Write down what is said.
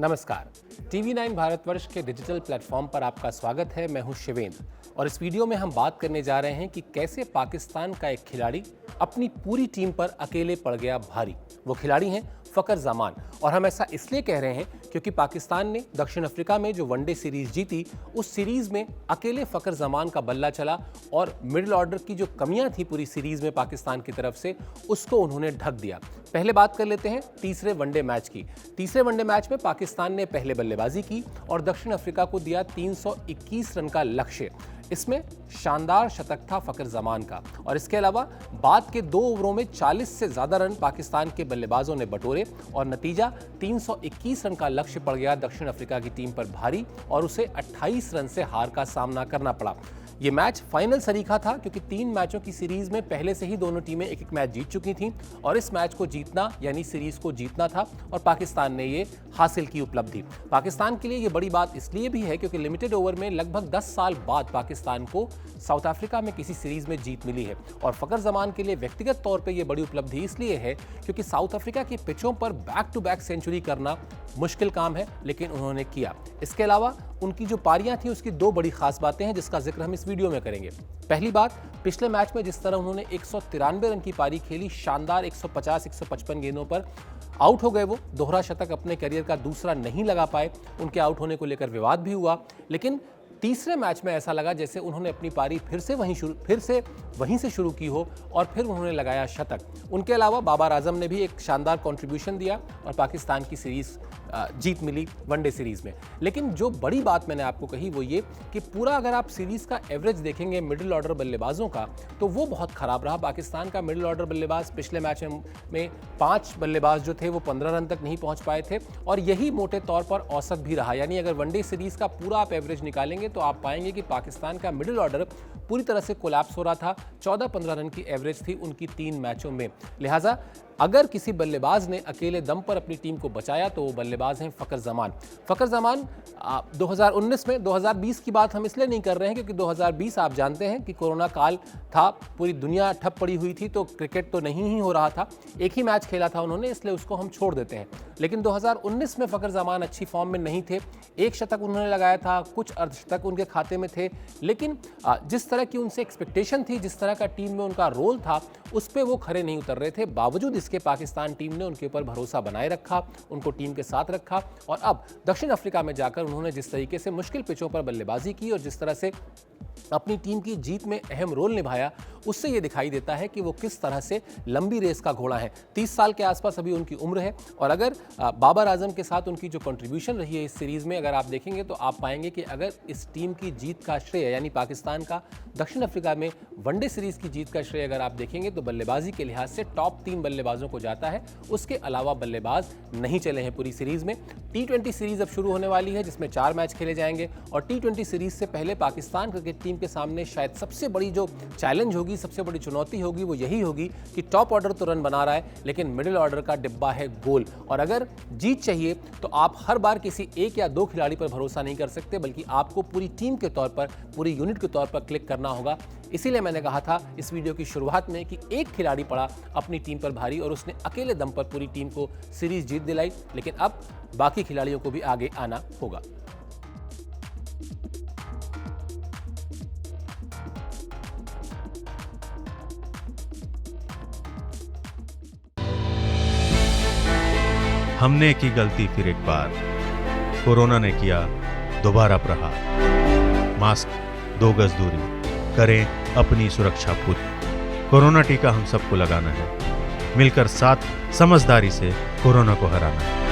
नमस्कार। TV9 भारतवर्ष के digital platform पर आपका स्वागत है। मैं हूं शिवेंद्र और इस वीडियो में हम बात करने जा रहे हैं कि कैसे पाकिस्तान का एक खिलाड़ी अपनी पूरी टीम पर अकेले पड़ गया भारी। वो खिलाड़ी हैं फ़खर ज़मान और हम ऐसा इसलिए कह रहे हैं क्योंकि पाकिस्तान ने दक्षिण अफ्रीका में जो वनडे सीरीज जीती, उस सीरीज में अकेले फ़खर ज़मान का बल्ला चला और मिडिल ऑर्डर की जो कमियां थी पूरी सीरीज में पाकिस्तान की तरफ से, उसको उन्होंने ढक दिया। पहले बात कर लेते हैं तीसरे वनडे मैच की। तीसरे वनडे मैच में पाकिस्तान ने पहले बल्लेबाजी की और दक्षिण अफ्रीका को दिया 321 रन का लक्ष्य। इसमें शानदार शतक था फ़खर ज़मान का और इसके अलावा बाद के 2 ओवरों में 40 से ज़्यादा रन पाकिस्तान के बल्लेबाजों ने बटोरे और नतीजा 321 रन का लक्ष्य पड़ गया दक्षिण अफ्रीका की टीम पर भारी और उसे 28 रन से हार का सामना करना पड़ा। ये मैच फाइनल सरीखा था क्योंकि 3 मैचों की सीरीज में पहले से ही दोनों टीमें एक मैच जीत चुकी थीं और इस मैच को जीतना यानी सीरीज को जीतना था और पाकिस्तान ने ये हासिल की उपलब्धि। पाकिस्तान के लिए ये बड़ी बात इसलिए भी है क्योंकि लिमिटेड ओवर में लगभग 10 साल बाद पाकिस्तान को साउथ अफ्रीका में किसी सीरीज में जीत मिली है और फ़खर ज़मान के लिए व्यक्तिगत तौर पर यह बड़ी उपलब्धि इसलिए है क्योंकि साउथ अफ्रीका की पिचों पर बैक टू बैक सेंचुरी करना मुश्किल काम है, लेकिन उन्होंने किया। इसके अलावा उनकी जो पारियां थी उसकी 2 बड़ी खास बातें हैं जिसका जिक्र हम इस वीडियो में करेंगे। पहली बात, पिछले मैच में जिस तरह उन्होंने 193 रन की पारी खेली, शानदार 150-155 गेंदों पर आउट हो गए। वो दोहरा शतक अपने करियर का दूसरा नहीं लगा पाए, उनके आउट होने को लेकर विवाद भी हुआ, लेकिन तीसरे मैच में ऐसा लगा जैसे उन्होंने अपनी पारी फिर से वहीं से शुरू की हो और फिर उन्होंने लगाया शतक। उनके अलावा बाबर आजम ने भी एक शानदार कंट्रीब्यूशन दिया और पाकिस्तान की सीरीज जीत मिली वनडे सीरीज में। लेकिन जो बड़ी बात मैंने आपको कही वो ये कि पूरा अगर आप सीरीज का एवरेज देखेंगे मिडिल ऑर्डर बल्लेबाजों का तो वो बहुत खराब रहा। पाकिस्तान का मिडिल ऑर्डर बल्लेबाज पिछले मैच में 5 बल्लेबाज जो थे वो 15 रन तक नहीं पहुंच पाए थे और यही मोटे तौर पर औसत भी रहा। यानी अगर वनडे सीरीज का पूरा आप एवरेज निकालेंगे तो आप पाएंगे कि पाकिस्तान का मिडिल ऑर्डर पूरी तरह से कोलैप्स हो रहा था। 14-15 रन की एवरेज थी उनकी 3 मैचों में। लिहाजा अगर किसी बल्लेबाज ने अकेले दम पर अपनी टीम को बचाया तो वो बल्लेबाज हैं फ़खर ज़मान। फ़खर ज़मान 2019 में, 2020 की बात हम इसलिए नहीं कर रहे हैं क्योंकि 2020 आप जानते हैं कि कोरोना काल था, पूरी दुनिया ठप पड़ी हुई थी तो क्रिकेट तो नहीं ही हो रहा था। एक ही मैच खेला था उन्होंने, इसलिए उसको हम छोड़ देते हैं। लेकिन 2019 में फ़खर ज़मान अच्छी फॉर्म में नहीं थे। 1 शतक उन्होंने लगाया था, कुछ अर्धशतक उनके खाते में थे, लेकिन जिस तरह की उनसे एक्सपेक्टेशन थी, जिस तरह का टीम में उनका रोल था, उस पर वो खरे नहीं उतर रहे थे। बावजूद इसके पाकिस्तान टीम ने उनके ऊपर भरोसा बनाए रखा, उनको टीम के साथ रखा और अब दक्षिण अफ्रीका में जाकर उन्होंने जिस तरीके से मुश्किल पिचों पर बल्लेबाजी की और जिस तरह से अपनी टीम की जीत में अहम रोल निभाया, उससे ये दिखाई देता है कि वो किस तरह से लंबी रेस का घोड़ा है। 30 साल के आसपास अभी उनकी उम्र है और अगर बाबर आजम के साथ उनकी जो कंट्रीब्यूशन रही है इस सीरीज में अगर आप देखेंगे तो आप पाएंगे कि अगर इस टीम की जीत का श्रेय यानी पाकिस्तान का दक्षिण अफ्रीका में वनडे सीरीज की जीत का श्रेय अगर आप देखेंगे तो बल्लेबाजी के लिहाज से टॉप 3 बल्लेबाजों को जाता है। उसके अलावा बल्लेबाज नहीं चले हैं पूरी सीरीज में। T20 सीरीज अब शुरू होने वाली है जिसमें 4 मैच खेले जाएंगे और T20 सीरीज से पहले पाकिस्तान क्रिकेट टीम के सामने शायद सबसे बड़ी जो चैलेंज होगी, सबसे बड़ी चुनौती होगी वो यही होगी कि टॉप ऑर्डर तो रन बना रहा है लेकिन मिडिल ऑर्डर का डिब्बा है गोल और अगर जीत चाहिए तो आप हर बार किसी 1 या 2 खिलाड़ी पर भरोसा नहीं कर सकते बल्कि आपको पूरी टीम के तौर पर, पूरी यूनिट के तौर पर क्लिक करना होगा। इसीलिए मैंने कहा था इस वीडियो की शुरुआत में कि एक खिलाड़ी पड़ा अपनी टीम पर भारी और उसने अकेले दम पर पूरी टीम को सीरीज जीत दिलाई, लेकिन अब बाकी खिलाड़ियों को भी आगे आना होगा। हमने की गलती फिर एक बार, कोरोना ने किया दोबारा प्रहार। मास्क, 2 गज दूरी, करें अपनी सुरक्षा पूरी। कोरोना टीका हम सबको लगाना है, मिलकर साथ समझदारी से कोरोना को हराना है।